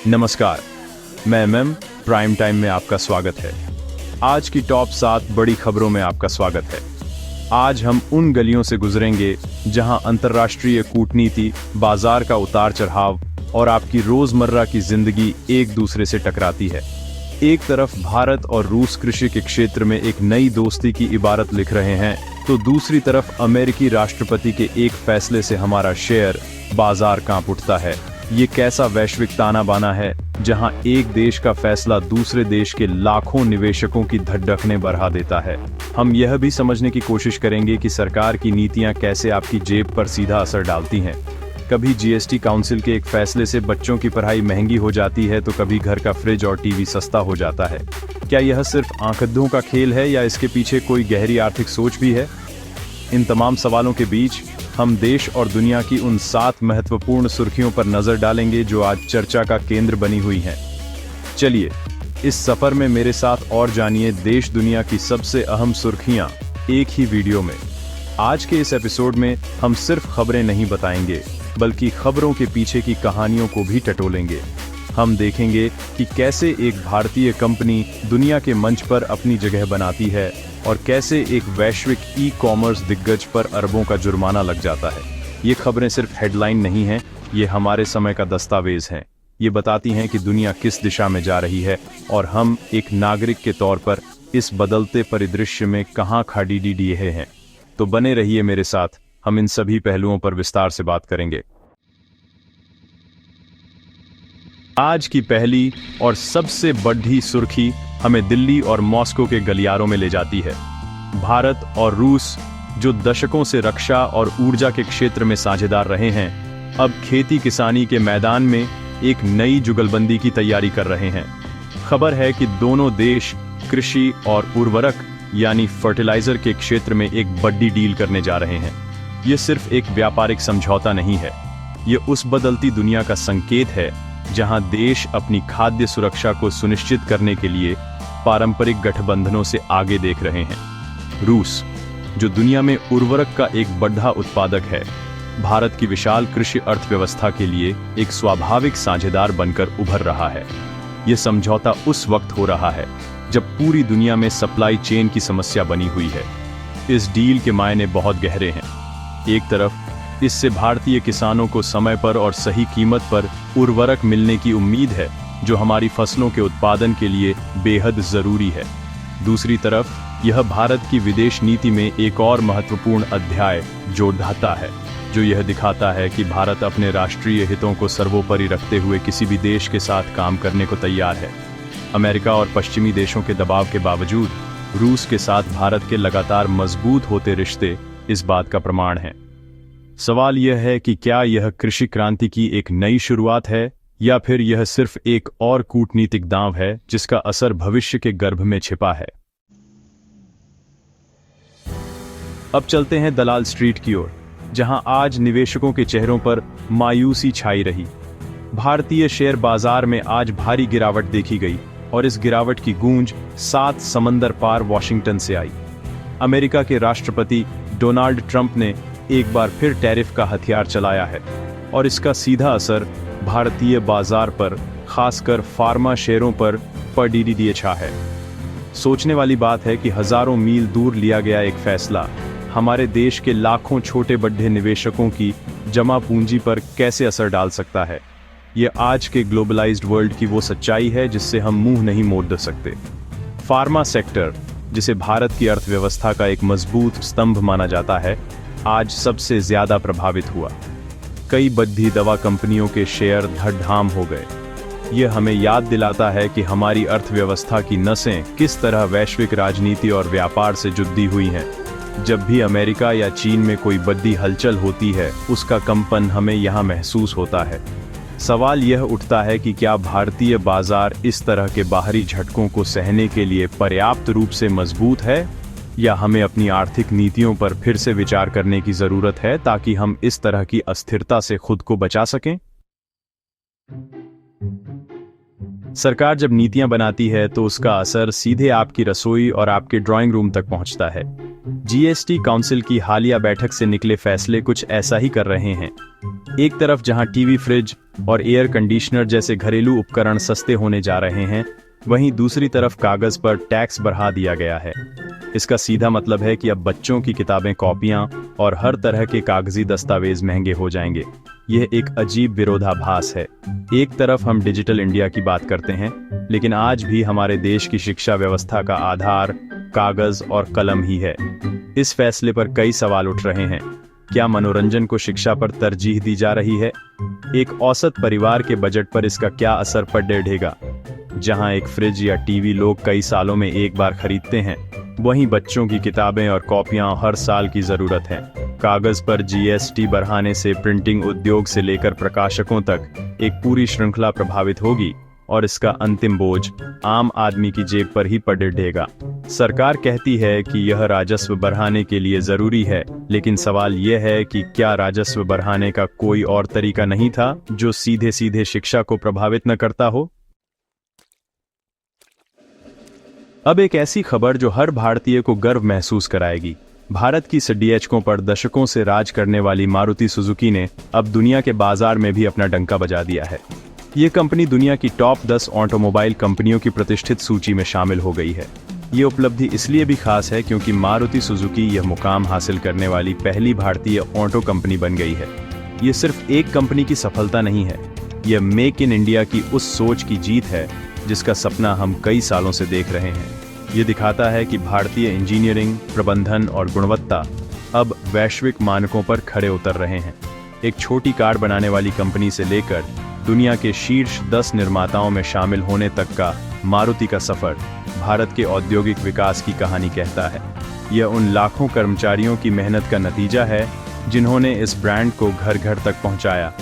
नमस्कार, मैं MM prime time में आपका स्वागत है। आज की टॉप 7 बड़ी खबरों में आपका स्वागत है। आज हम उन गलियों से गुजरेंगे जहां अंतर्राष्ट्रीय कूटनीति, बाजार का उतार चढ़ाव और आपकी रोजमर्रा की जिंदगी एक दूसरे से टकराती है। एक तरफ भारत और रूस कृषि के क्षेत्र में एक नई दोस्ती की इबारत लिख रहे हैं, तो दूसरी तरफ अमेरिकी राष्ट्रपति के एक फैसले से हमारा शेयर बाजार कांप उठता है। ये कैसा वैश्विक ताना बाना है जहां एक देश का फैसला दूसरे देश के लाखों निवेशकों की धड़कनें बढ़ा देता है। हम यह भी समझने की कोशिश करेंगे कि सरकार की नीतियां कैसे आपकी जेब पर सीधा असर डालती हैं। कभी जीएसटी काउंसिल के एक फैसले से बच्चों की पढ़ाई महंगी हो जाती है, तो कभी घर का फ्रिज और टीवी सस्ता हो जाता है। क्या यह सिर्फ आंकड़ों का खेल है या इसके पीछे कोई गहरी आर्थिक सोच भी है? इन तमाम सवालों के बीच हम देश और दुनिया की उन 7 महत्वपूर्ण सुर्खियों पर नजर डालेंगे जो आज चर्चा का केंद्र बनी हुई हैं। चलिए, इस सफर में मेरे साथ और जानिए देश दुनिया की सबसे अहम सुर्खियां एक ही वीडियो में। आज के इस एपिसोड में हम सिर्फ खबरें नहीं बताएंगे, बल्कि खबरों के पीछे की कहानियों को भी टटोलेंगे। हम देखेंगे कि कैसे एक भारतीय कंपनी दुनिया के मंच पर अपनी जगह बनाती है और कैसे एक वैश्विक ई-कॉमर्स दिग्गज पर अरबों का जुर्माना लग जाता है। ये खबरें सिर्फ हेडलाइन नहीं हैं, ये हमारे समय का दस्तावेज हैं। ये बताती हैं कि दुनिया किस दिशा में जा रही है और हम एक नागरिक के तौर पर इस बदलते परिदृश्य में कहाँ खड़ी दिए हैं। तो बने रहिए मेरे साथ, हम इन सभी पहलुओं पर विस्तार से बात करेंगे। आज की पहली और सबसे बड़ी सुर्खी हमें दिल्ली और मॉस्को के गलियारों में ले जाती है। भारत और रूस, जो दशकों से रक्षा और ऊर्जा के क्षेत्र में साझेदार रहे हैं, अब खेती किसानी के मैदान में एक नई जुगलबंदी की तैयारी कर रहे हैं। खबर है कि दोनों देश कृषि और उर्वरक यानी फर्टिलाइजर के क्षेत्र में एक बड़ी डील करने जा रहे हैं। ये सिर्फ एक व्यापारिक समझौता नहीं है, ये उस बदलती दुनिया का संकेत है जहां देश अपनी खाद्य सुरक्षा को सुनिश्चित करने के लिए पारंपरिक गठबंधनों से आगे देख रहे हैं। रूस, जो दुनिया में उर्वरक का एक बड़ा उत्पादक है, भारत की विशाल कृषि अर्थव्यवस्था के लिए एक स्वाभाविक साझेदार बनकर उभर रहा है। यह समझौता उस वक्त हो रहा है जब पूरी दुनिया में सप्लाई चेन की समस्या बनी हुई है। इस डील के मायने बहुत गहरे हैं। एक तरफ इससे भारतीय किसानों को समय पर और सही कीमत पर उर्वरक मिलने की उम्मीद है, जो हमारी फसलों के उत्पादन के लिए बेहद जरूरी है। दूसरी तरफ यह भारत की विदेश नीति में एक और महत्वपूर्ण अध्याय जोड़ता है, जो यह दिखाता है कि भारत अपने राष्ट्रीय हितों को सर्वोपरि रखते हुए किसी भी देश के साथ काम करने को तैयार है। अमेरिका और पश्चिमी देशों के दबाव के बावजूद रूस के साथ भारत के लगातार मजबूत होते रिश्ते इस बात का प्रमाण हैं। सवाल यह है कि क्या यह कृषि क्रांति की एक नई शुरुआत है या फिर यह सिर्फ एक और कूटनीतिक दांव है जिसका असर भविष्य के गर्भ में छिपा है। अब चलते हैं दलाल स्ट्रीट की ओर, जहां आज निवेशकों के चेहरों पर मायूसी छाई रही। भारतीय शेयर बाजार में आज भारी गिरावट देखी गई और इस गिरावट की गूंज 7 समंदर पार वॉशिंगटन से आई। अमेरिका के राष्ट्रपति डोनाल्ड ट्रंप ने एक बार फिर टैरिफ का हथियार चलाया है और इसका सीधा असर भारतीय बाजार पर, खासकर फार्मा शेयरों पर पड़ी दिया है। सोचने वाली बात है कि हजारों मील दूर लिया गया एक फैसला हमारे देश के लाखों छोटे बड़े निवेशकों की जमा पूंजी पर कैसे असर डाल सकता है। ये आज के ग्लोबलाइज्ड वर्ल्ड की वो सच्चाई है जिससे हम मुंह नहीं मोड़ सकते। फार्मा सेक्टर, जिसे भारत की अर्थव्यवस्था का एक मजबूत स्तंभ माना जाता है, आज सबसे ज्यादा प्रभावित हुआ। कई बड़ी दवा कंपनियों के शेयर धड़ाम हो गए। यह हमें याद दिलाता है कि हमारी अर्थव्यवस्था की नसें किस तरह वैश्विक राजनीति और व्यापार से जुड़ी हुई हैं। जब भी अमेरिका या चीन में कोई बड़ी हलचल होती है, उसका कंपन हमें यहाँ महसूस होता है। सवाल यह उठता है कि क्या भारतीय बाजार इस तरह के बाहरी झटकों को सहने के लिए पर्याप्त रूप से मजबूत है, या हमें अपनी आर्थिक नीतियों पर फिर से विचार करने की जरूरत है ताकि हम इस तरह की अस्थिरता से खुद को बचा सकें। सरकार जब नीतियां बनाती है तो उसका असर सीधे आपकी रसोई और आपके ड्राइंग रूम तक पहुंचता है। जीएसटी काउंसिल की हालिया बैठक से निकले फैसले कुछ ऐसा ही कर रहे हैं। एक तरफ जहां टीवी, फ्रिज और एयर कंडीशनर जैसे घरेलू उपकरण सस्ते होने जा रहे हैं, वहीं दूसरी तरफ कागज पर टैक्स बढ़ा दिया गया है। इसका सीधा मतलब है कि अब बच्चों की किताबें, कॉपियां और हर तरह के कागजी दस्तावेज महंगे हो जाएंगे। यह एक अजीब विरोधाभास है। एक तरफ हम डिजिटल इंडिया की बात करते हैं, लेकिन आज भी हमारे देश की शिक्षा व्यवस्था का आधार कागज और कलम ही है। इस फैसले पर कई सवाल उठ रहे हैं। क्या मनोरंजन को शिक्षा पर तरजीह दी जा रही है? एक औसत परिवार के बजट पर इसका क्या असर पड़ेगा? जहां एक फ्रिज या टीवी लोग कई सालों में एक बार खरीदते हैं, वहीं बच्चों की किताबें और कॉपियां हर साल की जरूरत है। कागज पर जीएसटी बढ़ाने से प्रिंटिंग उद्योग से लेकर प्रकाशकों तक एक पूरी श्रृंखला प्रभावित होगी और इसका अंतिम बोझ आम आदमी की जेब पर ही पड़ेगा। सरकार कहती है कि यह राजस्व बढ़ाने के लिए जरूरी है, लेकिन सवाल यह है कि क्या राजस्व बढ़ाने का कोई और तरीका नहीं था जो सीधे सीधे शिक्षा को प्रभावित न करता हो? अब एक ऐसी खबर जो हर भारतीय को गर्व महसूस कराएगी। भारत की सीडीएचओ पर दशकों से राज करने वाली मारुति सुजुकी ने अब दुनिया के बाजार में भी अपना डंका बजा दिया है। ये कंपनी दुनिया की टॉप 10 ऑटोमोबाइल कंपनियों की प्रतिष्ठित सूची में शामिल हो गई है। ये उपलब्धि इसलिए भी खास है क्योंकि मारुति सुजुकी यह मुकाम हासिल करने वाली पहली भारतीय ऑटो कंपनी बन गई है। ये सिर्फ एक कंपनी की सफलता नहीं है, यह मेक इन इंडिया की उस सोच की जीत है जिसका सपना हम कई सालों से देख रहे हैं। ये दिखाता है कि भारतीय इंजीनियरिंग, प्रबंधन और गुणवत्ता अब वैश्विक मानकों पर खड़े उतर रहे हैं। एक छोटी कार बनाने वाली कंपनी से लेकर दुनिया के शीर्ष 10 निर्माताओं में शामिल होने तक का मारुति का सफर भारत के औद्योगिक विकास की कहानी कहता है। यह उन लाखों कर्मचारियों की मेहनत का नतीजा है जिन्होंने इस ब्रांड को घर घर तक पहुंचाया।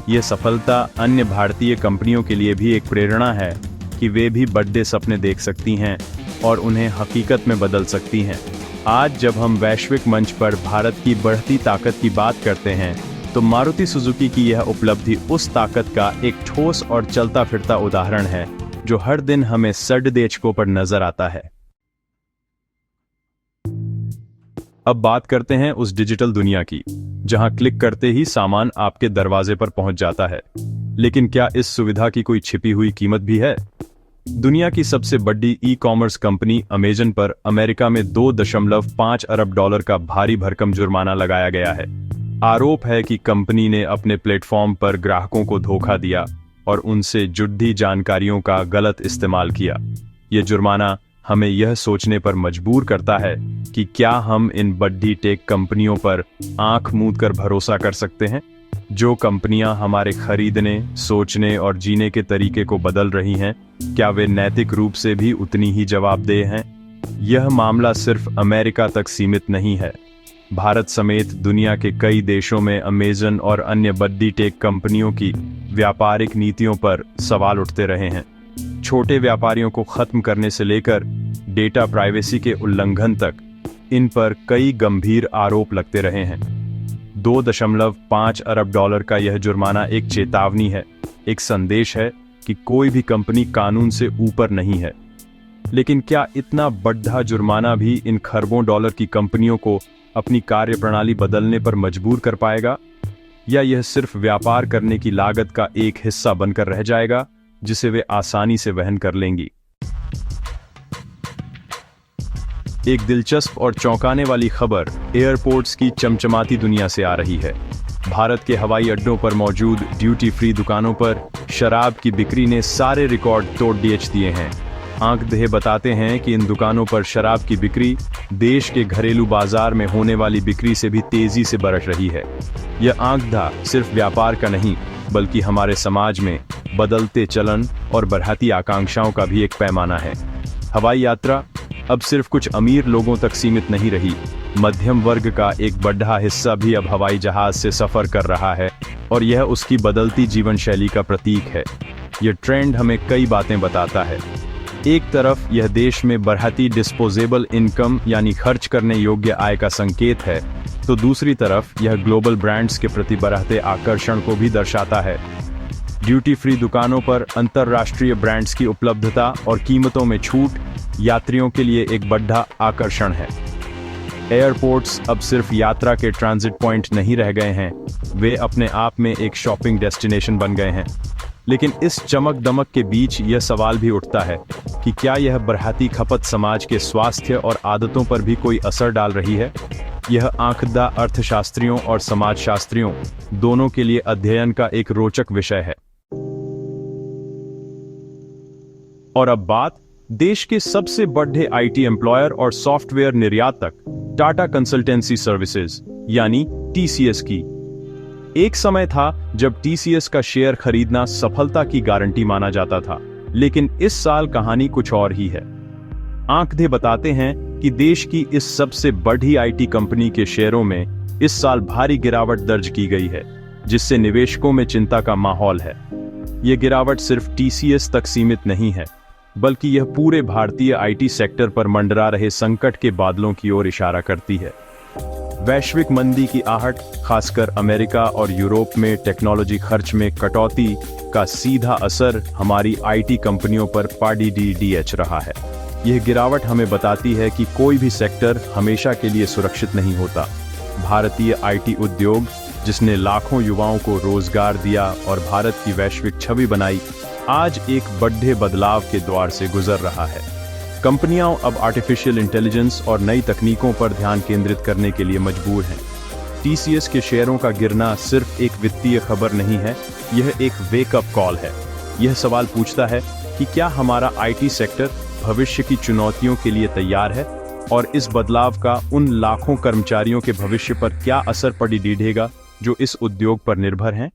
यह सफलता अन्य भारतीय कंपनियों के लिए भी एक प्रेरणा है कि वे भी बड़े सपने देख सकती हैं और उन्हें हकीकत में बदल सकती हैं। आज जब हम वैश्विक मंच पर भारत की बढ़ती ताकत की बात करते हैं, तो मारुति सुजुकी की यह उपलब्धि उस ताकत का एक ठोस और चलता फिरता उदाहरण है जो हर दिन हमें सड़देशकों पर नजर आता है। अब बात करते हैं उस डिजिटल दुनिया की, जहां क्लिक करते ही सामान आपके दरवाजे पर पहुंच जाता है। लेकिन क्या इस सुविधा की कोई छिपी हुई कीमत भी है? दुनिया की सबसे बड़ी ई-कॉमर्स कंपनी अमेजन पर अमेरिका में $2.5 अरब का भारी भरकम जुर्माना लगाया गया है। आरोप है कि कंपनी ने अपने प्लेटफॉर्म पर ग्राहकों को धोखा दिया और उनसे जुड़ी जानकारियों का गलत इस्तेमाल किया। यह जुर्माना हमें यह सोचने पर मजबूर करता है कि क्या हम इन बड़ी टेक कंपनियों पर आंख मूंद कर भरोसा कर सकते हैं? जो कंपनियां हमारे खरीदने, सोचने और जीने के तरीके को बदल रही हैं, क्या वे नैतिक रूप से भी उतनी ही जवाबदेह हैं? यह मामला सिर्फ अमेरिका तक सीमित नहीं है। भारत समेत दुनिया के कई देशों में अमेजन और अन्य बड़ी टेक कंपनियों की व्यापारिक नीतियों पर सवाल उठते रहे हैं। छोटे व्यापारियों को खत्म करने से लेकर डेटा प्राइवेसी के उल्लंघन तक इन पर कई गंभीर आरोप लगते रहे हैं। $2.5 अरब का यह जुर्माना एक चेतावनी है, एक संदेश है कि कोई भी कंपनी कानून से ऊपर नहीं है। लेकिन क्या इतना बड़ा जुर्माना भी इन खरबों डॉलर की कंपनियों को अपनी कार्यप्रणाली बदलने पर मजबूर कर पाएगा, या यह सिर्फ व्यापार करने की लागत का एक हिस्सा बनकर रह जाएगा जिसे वे आसानी से वहन कर लेंगी? एक दिलचस्प और चौंकाने वाली खबर एयरपोर्ट्स की चमचमाती दुनिया से आ रही है। भारत के हवाई अड्डों पर मौजूद ड्यूटी फ्री दुकानों पर शराब की बिक्री ने सारे रिकॉर्ड तोड़ दिए हैं। आंकड़े बताते हैं कि इन दुकानों पर शराब की बिक्री देश के घरेलू बाजार में होने वाली बिक्री से भी तेजी से बढ़ रही है। यह आंकड़ा सिर्फ व्यापार का नहीं, बल्कि हमारे समाज में बदलते चलन और बढ़ती आकांक्षाओं का भी एक पैमाना है। हवाई यात्रा अब सिर्फ कुछ अमीर लोगों तक सीमित नहीं रही। मध्यम वर्ग का एक बड़ा हिस्सा भी अब हवाई जहाज से सफर कर रहा है और यह उसकी बदलती जीवन शैली का प्रतीक है। यह ट्रेंड हमें कई बातें बताता है। एक तरफ यह देश में बढ़ती डिस्पोजेबल इनकम यानी खर्च करने योग्य आय का संकेत है, तो दूसरी तरफ यह ग्लोबल ब्रांड्स के प्रति बढ़ते आकर्षण को भी दर्शाता है। ड्यूटी फ्री दुकानों पर अंतर्राष्ट्रीय ब्रांड्स की उपलब्धता और कीमतों में छूट यात्रियों के लिए एक बड़ा आकर्षण है। एयरपोर्ट्स अब सिर्फ यात्रा के ट्रांजिट पॉइंट नहीं रह गए हैं, वे अपने आप में एक शॉपिंग डेस्टिनेशन बन गए हैं। लेकिन इस चमक दमक के बीच यह सवाल भी उठता है कि क्या यह बढ़ती खपत समाज के स्वास्थ्य और आदतों पर भी कोई असर डाल रही है? यह आंखदा अर्थशास्त्रियों और समाजशास्त्रियों दोनों के लिए अध्ययन का एक रोचक विषय है। और अब बात देश के सबसे बड़े आईटी एम्प्लॉयर और सॉफ्टवेयर निर्यातक टाटा कंसल्टेंसी सर्विसेज यानी टीसीएस की। एक समय था जब टीसीएस का शेयर खरीदना सफलता की गारंटी माना जाता था, लेकिन इस साल कहानी कुछ और ही है। आंकड़े बताते हैं कि देश की इस सबसे बड़ी आईटी कंपनी के शेयरों में इस साल भारी गिरावट दर्ज की गई है, जिससे निवेशकों में चिंता का माहौल है। यह गिरावट सिर्फ टीसीएस तक सीमित नहीं है, बल्कि यह पूरे भारतीय आईटी सेक्टर पर मंडरा रहे संकट के बादलों की ओर इशारा करती है। वैश्विक मंदी की आहट, खासकर अमेरिका और यूरोप में टेक्नोलॉजी खर्च में कटौती का सीधा असर हमारी आईटी कंपनियों पर पड़ीडीएच रहा है। यह गिरावट हमें बताती है कि कोई भी सेक्टर हमेशा के लिए सुरक्षित नहीं होता। भारतीय आईटी उद्योग, जिसने लाखों युवाओं को रोजगार दिया और भारत की वैश्विक छवि बनाई, आज एक बड़े बदलाव के द्वार से गुजर रहा है। कंपनियां अब आर्टिफिशियल इंटेलिजेंस और नई तकनीकों पर ध्यान केंद्रित करने के लिए मजबूर हैं। टीसीएस के शेयरों का गिरना सिर्फ एक वित्तीय खबर नहीं है, यह एक वेकअप कॉल है। यह सवाल पूछता है कि क्या हमारा आईटी सेक्टर भविष्य की चुनौतियों के लिए तैयार है, और इस बदलाव का उन लाखों कर्मचारियों के भविष्य पर क्या असर पड़ेगा जो इस उद्योग पर निर्भर हैं।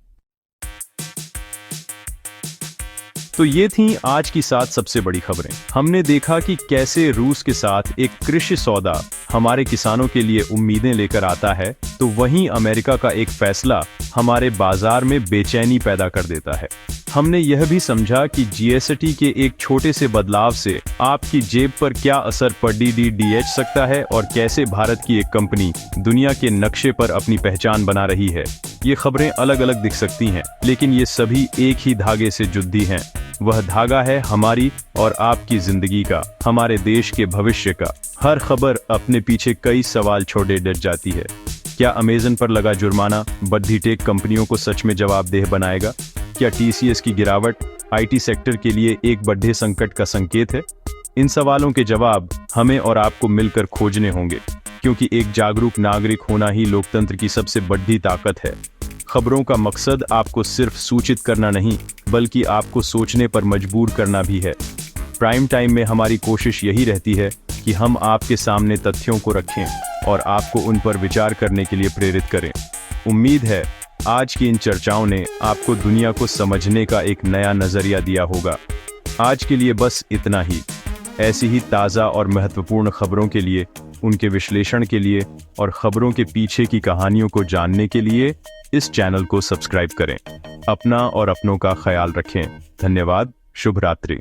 तो ये थी आज की 7 सबसे बड़ी खबरें। हमने देखा कि कैसे रूस के साथ एक कृषि सौदा हमारे किसानों के लिए उम्मीदें लेकर आता है, तो वहीं अमेरिका का एक फैसला हमारे बाजार में बेचैनी पैदा कर देता है। हमने यह भी समझा कि जीएसटी के एक छोटे से बदलाव से आपकी जेब पर क्या असर पड़ेगा सकता है, और कैसे भारत की एक कंपनी दुनिया के नक्शे पर अपनी पहचान बना रही है। ये खबरें अलग अलग दिख सकती हैं, लेकिन ये सभी एक ही धागे से जुड़ी हैं। वह धागा है हमारी और आपकी जिंदगी का, हमारे देश के भविष्य का। हर खबर अपने पीछे कई सवाल छोड़े डर जाती है। क्या अमेज़न पर लगा जुर्माना बड़ी टेक कंपनियों को सच में जवाबदेह बनाएगा? क्या टीसीएस की गिरावट आईटी सेक्टर के लिए एक बड़े संकट का संकेत है? इन सवालों के जवाब हमें और आपको मिलकर खोजने होंगे, क्योंकि एक जागरूक नागरिक होना ही लोकतंत्र की सबसे बड़ी ताकत है। खबरों का मकसद आपको सिर्फ सूचित करना नहीं, बल्कि आपको सोचने पर मजबूर करना भी है। प्राइम टाइम में हमारी कोशिश यही रहती है कि हम आपके सामने तथ्यों को रखें और आपको उन पर विचार करने के लिए प्रेरित करें। उम्मीद है आज की इन चर्चाओं ने आपको दुनिया को समझने का एक नया नजरिया दिया होगा। आज के लिए बस इतना ही। ऐसी ही ताज़ा और महत्वपूर्ण खबरों के लिए, उनके विश्लेषण के लिए और खबरों के पीछे की कहानियों को जानने के लिए इस चैनल को सब्सक्राइब करें। अपना और अपनों का ख्याल रखें। धन्यवाद। शुभ रात्रि।